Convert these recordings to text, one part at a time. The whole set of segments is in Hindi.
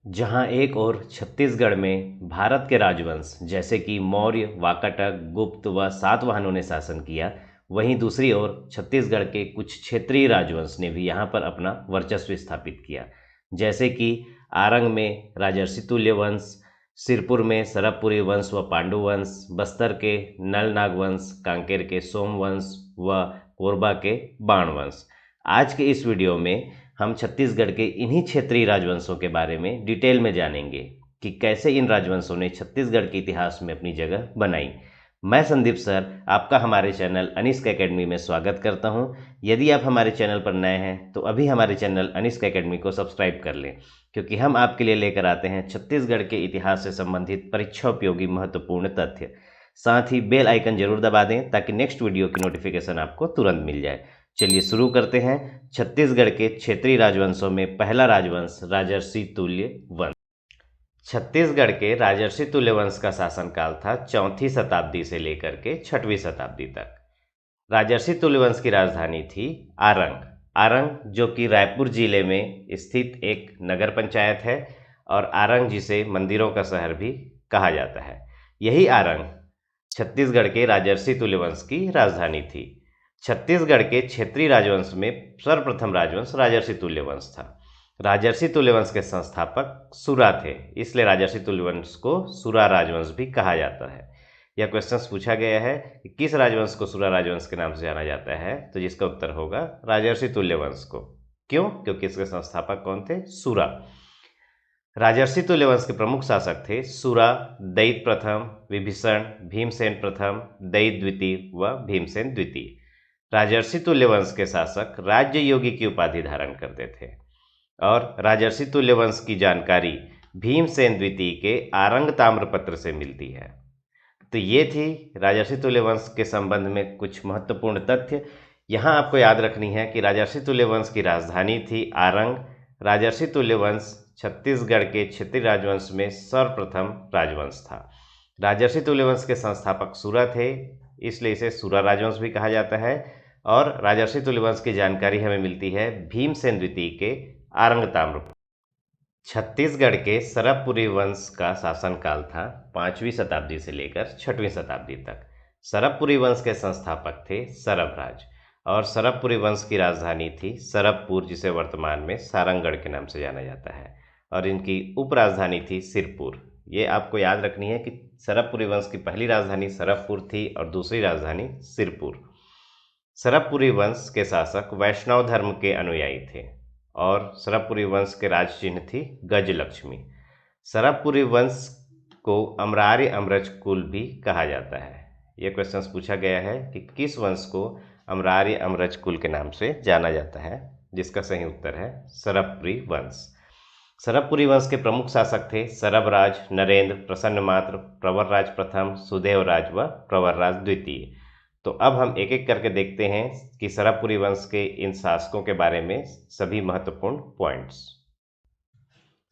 जहां एक ओर छत्तीसगढ़ में भारत के राजवंश जैसे कि मौर्य, वाकाटक, गुप्त व सातवाहनों ने शासन किया, वहीं दूसरी ओर छत्तीसगढ़ के कुछ क्षेत्रीय राजवंश ने भी यहां पर अपना वर्चस्व स्थापित किया। जैसे कि आरंग में राजर्षि तुल्य वंश, सिरपुर में सरबपुरी वंश व पांडु वंश, बस्तर के नल नाग वंश, कांकेर के सोम वंश व कोरबा के बाण वंश। आज के इस वीडियो में हम छत्तीसगढ़ के इन्हीं क्षेत्रीय राजवंशों के बारे में डिटेल में जानेंगे कि कैसे इन राजवंशों ने छत्तीसगढ़ के इतिहास में अपनी जगह बनाई। मैं संदीप सर आपका हमारे चैनल अनिष्क एकेडमी में स्वागत करता हूं। यदि आप हमारे चैनल पर नए हैं तो अभी हमारे चैनल अनिष्क एकेडमी को सब्सक्राइब कर लें, क्योंकि हम आपके लिए लेकर आते हैं छत्तीसगढ़ के इतिहास से संबंधित परीक्षा उपयोगी महत्वपूर्ण तथ्य। साथ ही बेल आइकन जरूर दबा दें ताकि नेक्स्ट वीडियो की नोटिफिकेशन आपको तुरंत मिल जाए। चलिए शुरू करते हैं। छत्तीसगढ़ के क्षेत्रीय राजवंशों में पहला राजवंश राजर्षि तुल्य वंश। छत्तीसगढ़ के राजर्षि तुल्य वंश का शासनकाल था 4वीं शताब्दी से लेकर के 6वीं शताब्दी तक। राजर्षि तुल्य वंश की राजधानी थी आरंग। आरंग जो कि रायपुर जिले में स्थित एक नगर पंचायत है और आरंग जिसे मंदिरों का शहर भी कहा जाता है। यही आरंग छत्तीसगढ़ के राजर्षि तुल्य वंश की राजधानी थी। छत्तीसगढ़ के क्षेत्रीय राजवंश में सर्वप्रथम राजवंश राजर्षि तुल्य वंश था। राजर्षि तुल्य वंश के संस्थापक सुरा थे, इसलिए राजर्षि तुल्य वंश को सुरा राजवंश भी कहा जाता है। यह क्वेश्चन पूछा गया है कि किस राजवंश को सुरा राजवंश के नाम से जाना जाता है, तो जिसका उत्तर होगा राजर्षि तुल्य वंश को। क्यों? क्योंकि इसके संस्थापक कौन थे? सुरा। राजर्षि तुल्य वंश के प्रमुख शासक थे सुरा, दैत प्रथम, विभीषण, भीमसेन प्रथम, दैत द्वितीय व भीमसेन द्वितीय। राजर्षि तुल्य वंश के शासक राज्य योगी की उपाधि धारण करते थे और राजर्षि तुल्य वंश की जानकारी भीमसेन द्वितीय के आरंग ताम्रपत्र से मिलती है। तो ये थी राजर्षि तुल्य वंश के संबंध में कुछ महत्वपूर्ण तथ्य। यहाँ आपको याद रखनी है कि राजर्षि तुल्य वंश की राजधानी थी आरंग। राजर्षि तुल्य वंश छत्तीसगढ़ के क्षेत्रीय राजवंश में सर्वप्रथम राजवंश था। राजर्षि तुल्य वंश के संस्थापक सुरा थे, इसलिए इसे सुरा राजवंश भी कहा जाता है। और राजर्षि तुल्य वंश की जानकारी हमें मिलती है भीमसेन द्वितीय के आरंग ताम्रपत्र। छत्तीसगढ़ के सरबपुरी वंश का शासनकाल था 5वीं शताब्दी से लेकर 6वीं शताब्दी तक। सरबपुरी वंश के संस्थापक थे सरबराज और सरबपुरी वंश की राजधानी थी सरबपुर, जिसे वर्तमान में सारंगगढ़ के नाम से जाना जाता है, और इनकी उपराजधानी थी सिरपुर। ये आपको याद रखनी है कि सरबपुरी वंश की पहली राजधानी सरबपुर थी और दूसरी राजधानी सिरपुर। सरबपुरी वंश के शासक वैष्णव धर्म के अनुयायी थे और सरबपुरी वंश के राज चिन्ह थी गजलक्ष्मी। सरबपुरी वंश को अमरारी अमरज कुल भी कहा जाता है। यह क्वेश्चन पूछा गया है कि किस वंश को अमरारी अमरज कुल के नाम से जाना जाता है, जिसका सही उत्तर है सरबपुरी वंश। सरबपुरी वंश के प्रमुख शासक थे सरबराज, नरेंद्र, प्रसन्नमात्र, प्रवरराज प्रथम, सुदेवराज व प्रवरराज द्वितीय। तो अब हम एक एक करके देखते हैं कि सरबपुरी वंश के इन शासकों के बारे में सभी महत्वपूर्ण पॉइंट्स।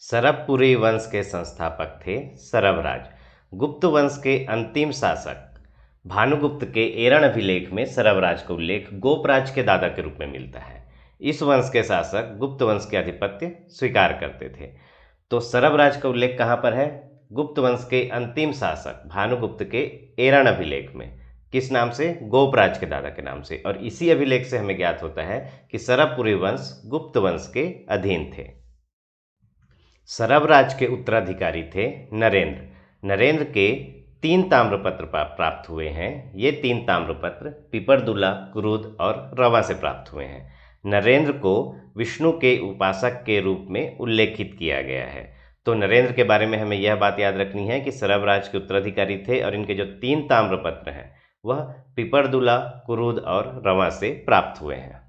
सरबपुरी वंश के संस्थापक थे सरबराज। गुप्त वंश के अंतिम शासक भानुगुप्त के एरण अभिलेख में सरबराज का उल्लेख गोपराज के दादा के रूप में मिलता है। इस वंश के शासक गुप्त वंश के आधिपत्य स्वीकार करते थे। तो सरबराज का उल्लेख कहाँ पर है? गुप्त वंश के अंतिम शासक भानुगुप्त के एरण अभिलेख में। किस नाम से? गोपराज के दादा के नाम से। और इसी अभिलेख से हमें ज्ञात होता है कि सरबपुरी वंश गुप्त वंश के अधीन थे। सरबराज के उत्तराधिकारी थे नरेंद्र। नरेंद्र के 3 ताम्रपत्र प्राप्त हुए हैं। ये 3 ताम्रपत्र पिपरदुला, कुरुद और रवा से प्राप्त हुए हैं। नरेंद्र को विष्णु के उपासक के रूप में उल्लेखित किया गया है। तो नरेंद्र के बारे में हमें यह बात याद रखनी है कि सरबराज के उत्तराधिकारी थे और इनके जो 3 ताम्रपत्र हैं वह पिपरदुला, कुरुद और रवा से प्राप्त हुए हैं।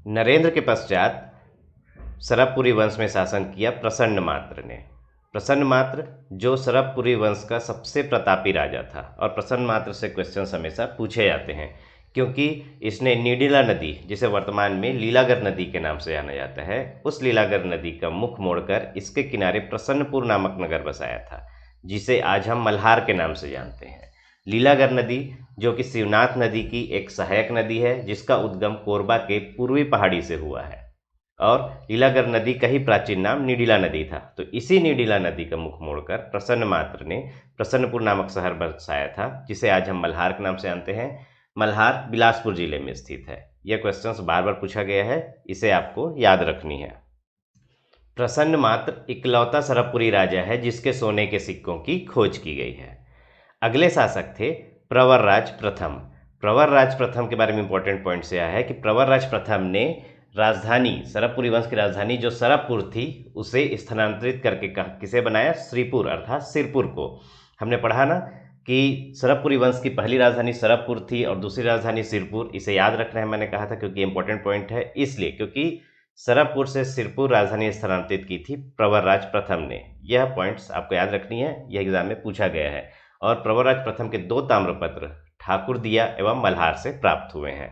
नरेंद्र के पश्चात सरबपुरी वंश में शासन किया प्रसन्नमात्र ने। प्रसन्नमात्र जो सरबपुरी वंश का सबसे प्रतापी राजा था, और प्रसन्नमात्र से क्वेश्चन हमेशा पूछे जाते हैं क्योंकि इसने नीडिला नदी, जिसे वर्तमान में लीलागर नदी के नाम से जाना जाता है, उस लीलागर नदी का मुख मोड़कर इसके किनारे प्रसन्नपुर नामक नगर बसाया था, जिसे आज हम मल्हार के नाम से जानते हैं। लीलागर नदी जो कि शिवनाथ नदी की एक सहायक नदी है, जिसका उद्गम कोरबा के पूर्वी पहाड़ी से हुआ है। और लीलागर नदी का ही प्राचीन नाम नीडिला नदी था। तो इसी नीडिला नदी का मुख मोड़कर प्रसन्न मात्र ने प्रसन्नपुर नामक शहर बसाया था, जिसे आज हम मल्हार के नाम से जानते हैं। मल्हार बिलासपुर जिले में स्थित है। यह क्वेश्चंस बार बार पूछा गया है, इसे आपको याद रखनी है। प्रसन्न मात्र इकलौता सरबपुरी राजा है जिसके सोने के सिक्कों की खोज की गई है। अगले शासक थे प्रवरराज प्रथम। प्रवरराज प्रथम के बारे में इंपॉर्टेंट पॉइंट से आया है कि प्रवरराज प्रथम ने राजधानी सरबपुरी वंश की राजधानी जो सरबपुर थी उसे स्थानांतरित करके किसे बनाया? श्रीपुर अर्थात सिरपुर को। हमने पढ़ा ना कि सरबपुरी वंश की पहली राजधानी सरबपुर थी और दूसरी राजधानी सिरपुर। इसे याद रखना है, मैंने कहा था, क्योंकि इंपॉर्टेंट पॉइंट है इसलिए, क्योंकि सरबपुर से सिरपुर राजधानी स्थानांतरित की थी प्रवरराज प्रथम ने। यह पॉइंट्स आपको याद रखनी है, यह एग्जाम में पूछा गया है। और प्रवरराज प्रथम के 2 ताम्रपत्र ठाकुर दिया एवं मल्हार से प्राप्त हुए हैं।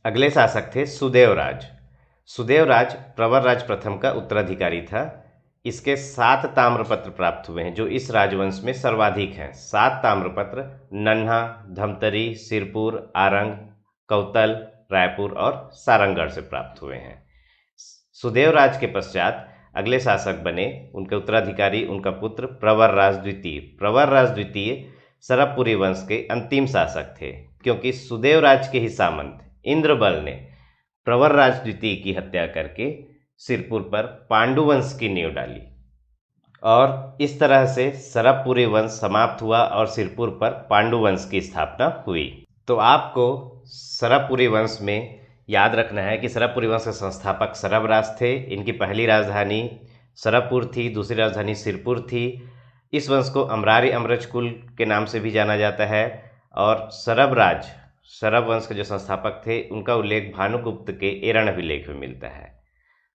अगले शासक थे सुदेवराज। सुदेवराज प्रवरराज प्रथम का उत्तराधिकारी था। इसके 7 ताम्रपत्र प्राप्त हुए हैं जो इस राजवंश में सर्वाधिक हैं। 7 ताम्रपत्र नन्हा, धमतरी, सिरपुर, आरंग, कौतल, रायपुर और सारंगगढ़ से प्राप्त हुए हैं। सुदेवराज के पश्चात अगले शासक बने, उनके उत्तराधिकारी उनका पुत्र प्रवरराज द्वितीय। प्रवरराज द्वितीय सरबपुरी वंश के अंतिम शासक थे, क्योंकि सुदेवराज के ही सामंत इंद्रबल ने प्रवरराज द्वितीय की हत्या करके सिरपुर पर पांडुवंश की नींव डाली और इस तरह से सरबपुरी वंश समाप्त हुआ और सिरपुर पर पांडुवंश की स्थापना हुई। तो आपको सरबपुरी वंश में याद रखना है कि सरबपुरी वंश के संस्थापक सरबराज थे। इनकी पहली राजधानी सरबपुर थी, दूसरी राजधानी सिरपुर थी। इस वंश को अमरारी अमरज कुल के नाम से भी जाना जाता है। और सरबराज, सरब वंश के जो संस्थापक थे, उनका उल्लेख भानुगुप्त के एरण अभिलेख में मिलता है।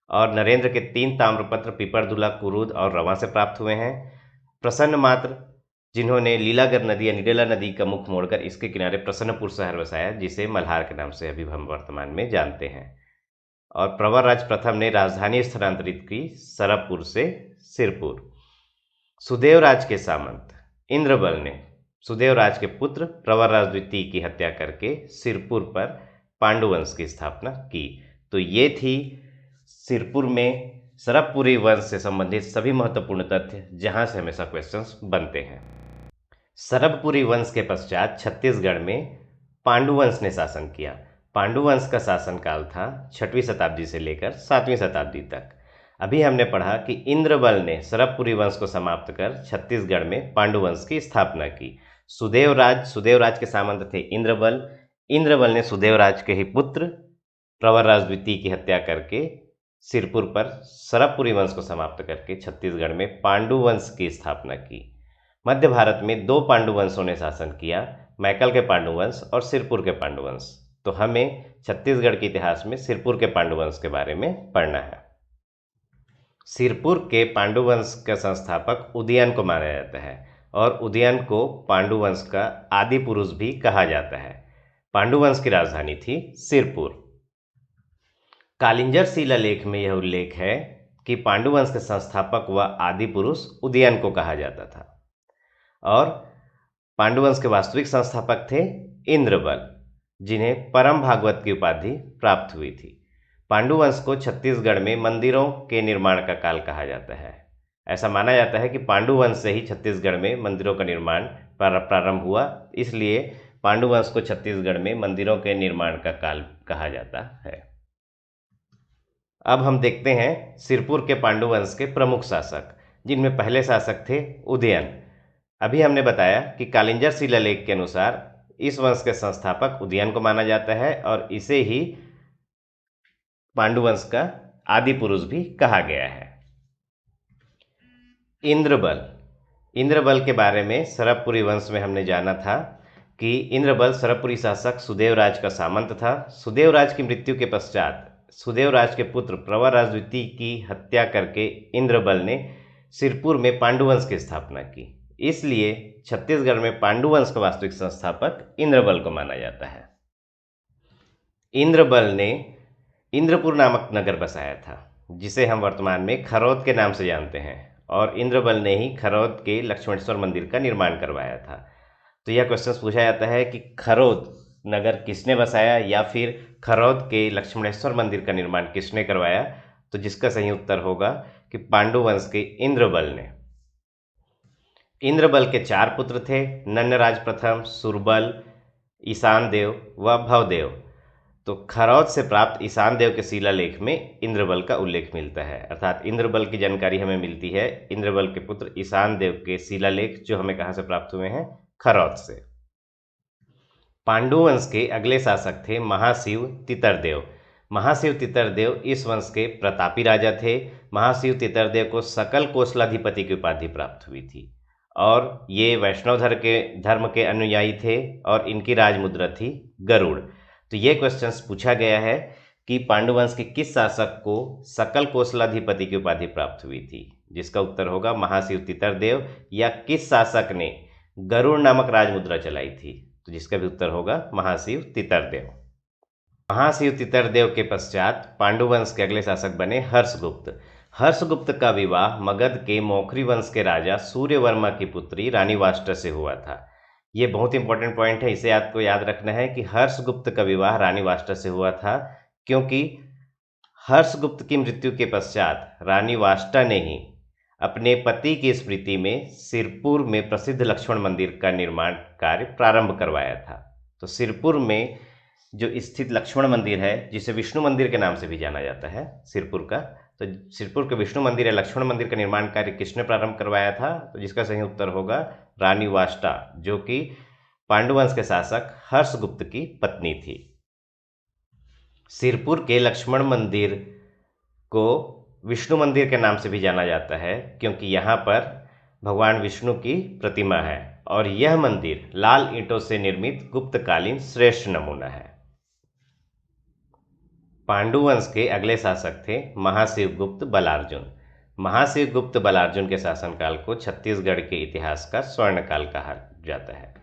और नरेंद्र के 3 ताम्रपत्र पिपरदुला, कुरुद और रवां से प्राप्त हुए हैं। प्रसन्न मात्र, जिन्होंने लीलागर नदी या नीडिला नदी का मुख मोड़कर इसके किनारे प्रसन्नपुर शहर बसाया, जिसे मल्हार के नाम से अभी हम वर्तमान में जानते हैं। और प्रवरराज प्रथम ने राजधानी स्थानांतरित की सरबपुर से सिरपुर। सुदेवराज के सामंत इंद्रबल ने सुदेवराज के पुत्र प्रवरराज द्वितीय की हत्या करके सिरपुर पर पांडुवंश की स्थापना की। तो ये थी सिरपुर में सरबपुरी वंश से संबंधित सभी महत्वपूर्ण तथ्य, जहां से हमेशा क्वेश्चंस बनते हैं। सरबपुरी वंश के पश्चात छत्तीसगढ़ में पांडुवंश ने शासन किया। पांडुवंश का शासनकाल था 6वीं शताब्दी से लेकर 7वीं शताब्दी तक। अभी हमने पढ़ा कि इंद्रबल ने सरबपुरी वंश को समाप्त कर छत्तीसगढ़ में पांडुवंश की स्थापना की। सुदेवराज के सामंत थे इंद्रबल। इंद्रबल ने सुदेवराज के ही पुत्र प्रवरराज द्वितीय की हत्या करके सिरपुर पर सरबपुरी वंश को समाप्त करके छत्तीसगढ़ में पांडुवंश की स्थापना की। मध्य भारत में 2 पांडुवंशों ने शासन किया, मैकल के पांडुवंश और सिरपुर के पांडुवंश। तो हमें छत्तीसगढ़ के इतिहास में सिरपुर के पांडुवंश के बारे में पढ़ना है। सिरपुर के पांडुवंश का संस्थापक उदयन को माना जाता है और उदयन को पांडुवंश का आदि पुरुष भी कहा जाता है। पांडुवंश की राजधानी थी सिरपुर। कालिंजर शिलालेख में यह उल्लेख है कि पांडुवंश के संस्थापक व आदि पुरुष उदयन को कहा जाता था और पांडुवंश के वास्तविक संस्थापक थे इंद्रबल, जिन्हें परम भागवत की उपाधि प्राप्त हुई थी। पांडुवंश को छत्तीसगढ़ में मंदिरों के निर्माण का काल कहा जाता है। ऐसा माना जाता है कि पांडुवंश से ही छत्तीसगढ़ में मंदिरों का निर्माण प्रारंभ हुआ, इसलिए पांडुवंश को छत्तीसगढ़ में मंदिरों के निर्माण का काल कहा जाता है। अब हम देखते हैं सिरपुर के पांडुवंश के प्रमुख शासक, जिनमें पहले शासक थे उदयन। अभी हमने बताया कि कालिंजर शिलालेख के अनुसार इस वंश के संस्थापक उदयन को माना जाता है और इसे ही पांडुवंश का आदि पुरुष भी कहा गया है। इंद्रबल के बारे में सरबपुरी वंश में हमने जाना था कि इंद्रबल सरबपुरी शासक सुदेवराज का सामंत था। सुदेवराज की मृत्यु के पश्चात सुदेवराज के पुत्र प्रवरराज द्वितीय की हत्या करके इंद्रबल ने सिरपुर में पांडुवंश की स्थापना की। इसलिए छत्तीसगढ़ में पांडुवंश का वास्तविक संस्थापक इंद्रबल को माना जाता है। इंद्रबल ने इंद्रपुर नामक नगर बसाया था, जिसे हम वर्तमान में खरौद के नाम से जानते हैं, और इंद्रबल ने ही खरौद के लक्ष्मणेश्वर मंदिर का निर्माण करवाया था। तो यह क्वेश्चन पूछा जाता है कि खरौद नगर किसने बसाया, या फिर खरौद के लक्ष्मणेश्वर मंदिर का निर्माण किसने करवाया? तो जिसका सही उत्तर होगा कि पांडु वंश के इंद्रबल ने। इंद्रबल के 4 पुत्र थे, नन्नराज प्रथम, सुरबल, ईशान देव व भवदेव। तो खरौद से प्राप्त ईशान देव के शिलालेख में इंद्रबल का उल्लेख मिलता है, अर्थात इंद्रबल की जानकारी हमें मिलती है इंद्रबल के पुत्र ईशान देव के शिलालेख, जो हमें कहाँ से प्राप्त हुए हैं? खरौद से। पांडु वंश के अगले शासक थे महाशिव तितरदेव। महाशिव तितरदेव इस वंश के प्रतापी राजा थे। महाशिव तितरदेव को सकल कोसलाधिपति की उपाधि प्राप्त हुई थी और ये वैष्णव धर्म के अनुयायी थे और इनकी राजमुद्रा थी गरुड़। तो ये क्वेश्चंस पूछा गया है कि पांडु वंश के किस शासक को सकल कोसलाधिपति की उपाधि प्राप्त हुई थी? जिसका उत्तर होगा महाशिव तितरदेव। या किस शासक ने गरुड़ नामक राजमुद्रा चलाई थी? तो जिसका भी उत्तर होगा महाशिव तितरदेव। महाशिव तितरदेव के पश्चात पांडु वंश के अगले शासक बने हर्षगुप्त। हर्षगुप्त का विवाह मगध के मौखरी वंश के राजा सूर्यवर्मा की पुत्री रानी वाष्टा से हुआ था। ये बहुत इंपॉर्टेंट पॉइंट है, इसे आपको याद रखना है कि हर्षगुप्त का विवाह रानी वाष्टा से हुआ था, क्योंकि हर्षगुप्त की मृत्यु के पश्चात रानी वाष्टा ने ही अपने पति की स्मृति में सिरपुर में प्रसिद्ध लक्ष्मण मंदिर का निर्माण कार्य प्रारंभ करवाया था। तो सिरपुर में जो स्थित लक्ष्मण मंदिर है, जिसे विष्णु मंदिर के नाम से भी जाना जाता है सिरपुर का, तो सिरपुर के विष्णु मंदिर या लक्ष्मण मंदिर का निर्माण कार्य किसने प्रारंभ करवाया था? तो जिसका सही उत्तर होगा रानी वाष्टा, जो कि पांडुवंश के शासक हर्षगुप्त की पत्नी थी। सिरपुर के लक्ष्मण मंदिर को विष्णु मंदिर के नाम से भी जाना जाता है, क्योंकि यहाँ पर भगवान विष्णु की प्रतिमा है और यह मंदिर लाल ईंटों से निर्मित गुप्तकालीन श्रेष्ठ नमूना है। पांडु वंश के अगले शासक थे महाशिव गुप्त बलार्जुन। महाशिव गुप्त बलार्जुन के शासनकाल को छत्तीसगढ़ के इतिहास का स्वर्णकाल कहा जाता है।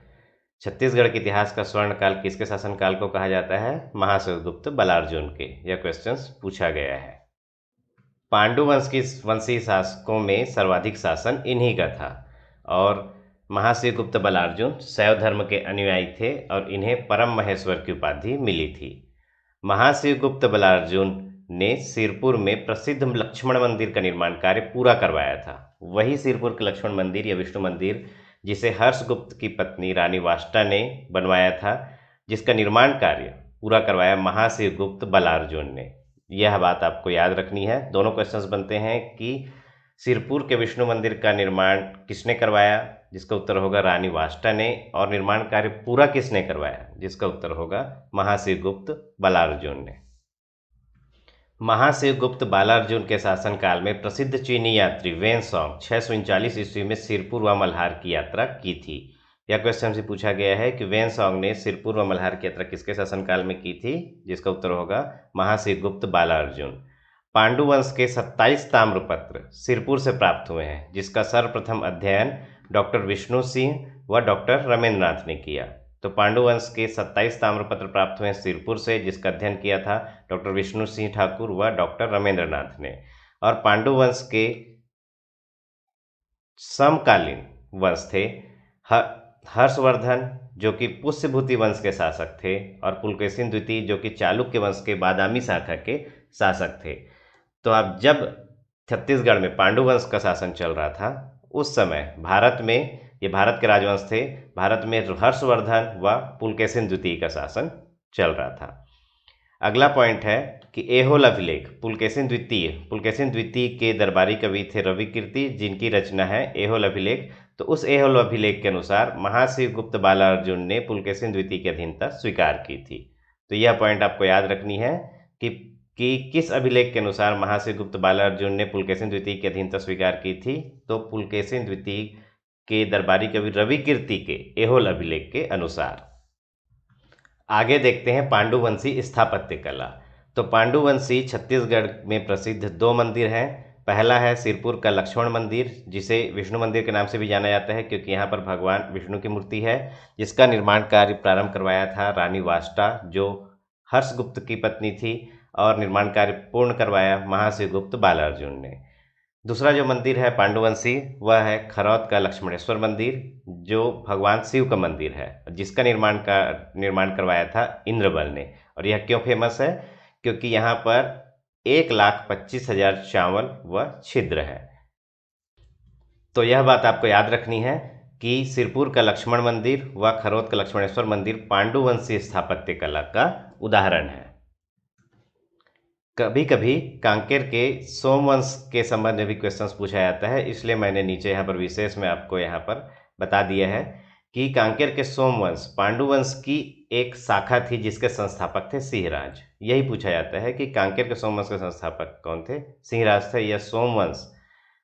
छत्तीसगढ़ के इतिहास का स्वर्णकाल किसके शासनकाल को कहा जाता है? महाशिव गुप्त बलार्जुन के। यह क्वेश्चंस पूछा गया है। पांडु वंश की वंशी शासकों में सर्वाधिक शासन इन्हीं का था और महाशिव गुप्त बलार्जुन शैव धर्म के अनुयायी थे और इन्हें परम महेश्वर की उपाधि मिली थी। महाशिव गुप्त बलार्जुन ने सिरपुर में प्रसिद्ध लक्ष्मण मंदिर का निर्माण कार्य पूरा करवाया था। वही सिरपुर के लक्ष्मण मंदिर या विष्णु मंदिर जिसे हर्षगुप्त की पत्नी रानी वाष्टा ने बनवाया था, जिसका निर्माण कार्य पूरा करवाया महाशिव गुप्त बलार्जुन ने। यह बात आपको याद रखनी है। दोनों क्वेश्चंस बनते हैं कि सिरपुर के विष्णु मंदिर का निर्माण किसने करवाया? जिसका उत्तर होगा रानी वाष्टा ने। और निर्माण कार्य पूरा किसने करवाया? जिसका उत्तर होगा महाशिव गुप्त बलार्जुन ने। महाशिव गुप्त बालार्जुन के शासनकाल में प्रसिद्ध चीनी यात्री वेनसोंग 639 ईस्वी में सिरपुर व मल्हार की यात्रा की थी। यह क्वेश्चन से पूछा गया है कि वेनसोंग ने सिरपुर व मल्हार की यात्रा किसके शासनकाल में की थी? जिसका उत्तर होगा महाशिव गुप्त बालार्जुन। पांडु वंश के 27 ताम्रपत्र सिरपुर से प्राप्त हुए हैं, जिसका सर्वप्रथम अध्ययन डॉक्टर विष्णु सिंह व डॉक्टर रमेंद्रनाथ ने किया। तो पांडु वंश के 27 ताम्रपत्र प्राप्त हुए सिरपुर से, जिसका अध्ययन किया था डॉक्टर विष्णु सिंह ठाकुर व डॉक्टर रमेंद्रनाथ ने। और पांडु वंश के समकालीन वंश थे हर्षवर्धन, जो कि पुष्यभूति वंश के शासक थे, और पुलकेशिन द्वितीय, जो कि चालुक्य वंश के बादामी शाखा के शासक थे। तो अब जब छत्तीसगढ़ में पांडु वंश का शासन चल रहा था, उस समय भारत में, ये भारत के राजवंश थे, भारत में हर्षवर्धन व पुलकेशिन द्वितीय का शासन चल रहा था। अगला पॉइंट है कि एहोल अभिलेख पुलकेशिन द्वितीय के दरबारी कवि थे रविकीर्ति, जिनकी रचना है एहोल अभिलेख। तो उस एहोल अभिलेख के अनुसार महाशिव गुप्त बालार्जुन ने पुलकेशिन द्वितीय की अधीनता स्वीकार की थी। तो यह पॉइंट आपको याद रखनी है कि किस अभिलेख के अनुसार महाशिव गुप्त बालार्जुन ने पुलकेशिन द्वितीय की अधीनता स्वीकार की थी? तो पुलकेशिन द्वितीय के दरबारी कवि रविकीर्ति के एहोल अभिलेख के अनुसार। आगे देखते हैं पांडुवंशी स्थापत्य कला। तो पांडुवंशी छत्तीसगढ़ में प्रसिद्ध 2 मंदिर हैं। पहला है सिरपुर का लक्ष्मण मंदिर, जिसे विष्णु मंदिर के नाम से भी जाना जाता है, क्योंकि यहाँ पर भगवान विष्णु की मूर्ति है, जिसका निर्माण कार्य प्रारंभ करवाया था रानी वाष्टा, जो हर्षगुप्त की पत्नी थी, और निर्माण कार्य पूर्ण करवाया महाशिव गुप्त बालार्जुन ने। दूसरा जो मंदिर है पांडुवंशी, वह है खरौद का लक्ष्मणेश्वर मंदिर, जो भगवान शिव का मंदिर है, जिसका निर्माण करवाया था इंद्रबल ने। और यह क्यों फेमस है? क्योंकि यहाँ पर 1,25,000 चावल व छिद्र है। तो यह बात आपको याद रखनी है कि सिरपुर का लक्ष्मण मंदिर व खरौद का लक्ष्मणेश्वर मंदिर पांडुवंशी स्थापत्य कला का उदाहरण है। कभी कभी कांकेर के सोमवंश के संबंध में भी क्वेश्चंस पूछा जाता है, इसलिए मैंने नीचे यहाँ पर विशेष में आपको यहाँ पर बता दिया है कि कांकेर के सोमवंश पांडुवंश की एक शाखा थी, जिसके संस्थापक थे सिंहराज। यही पूछा जाता है कि कांकेर के सोमवंश के संस्थापक कौन थे? सिंहराज थे। यह सोमवंश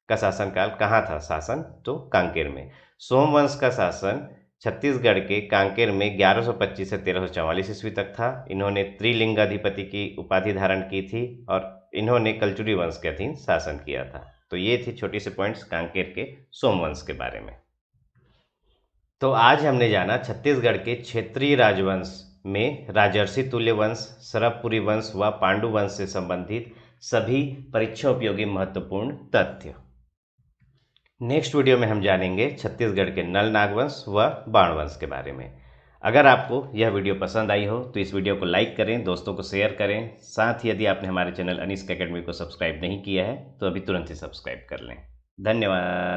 का शासनकाल कहाँ था? शासन तो कांकेर में। सोमवंश का शासन छत्तीसगढ़ के कांकेर में 1125 से 1344 ईस्वी तक था। इन्होंने त्रिलिंगाधिपति की उपाधि धारण की थी और इन्होंने कलचुरी वंश के अधीन शासन किया था। तो ये थी छोटी सी पॉइंट्स कांकेर के सोमवंश के बारे में। तो आज हमने जाना छत्तीसगढ़ के क्षेत्रीय राजवंश में राजर्षि तुल्य वंश, सरबपुरी वंश व पांडु वंश से संबंधित सभी परीक्षा उपयोगी महत्वपूर्ण तथ्य। नेक्स्ट वीडियो में हम जानेंगे छत्तीसगढ़ के नल नागवंश व बाणवंश के बारे में। अगर आपको यह वीडियो पसंद आई हो तो इस वीडियो को लाइक करें, दोस्तों को शेयर करें। साथ ही यदि आपने हमारे चैनल अनिष्क एकेडमी को सब्सक्राइब नहीं किया है तो अभी तुरंत ही सब्सक्राइब कर लें। धन्यवाद।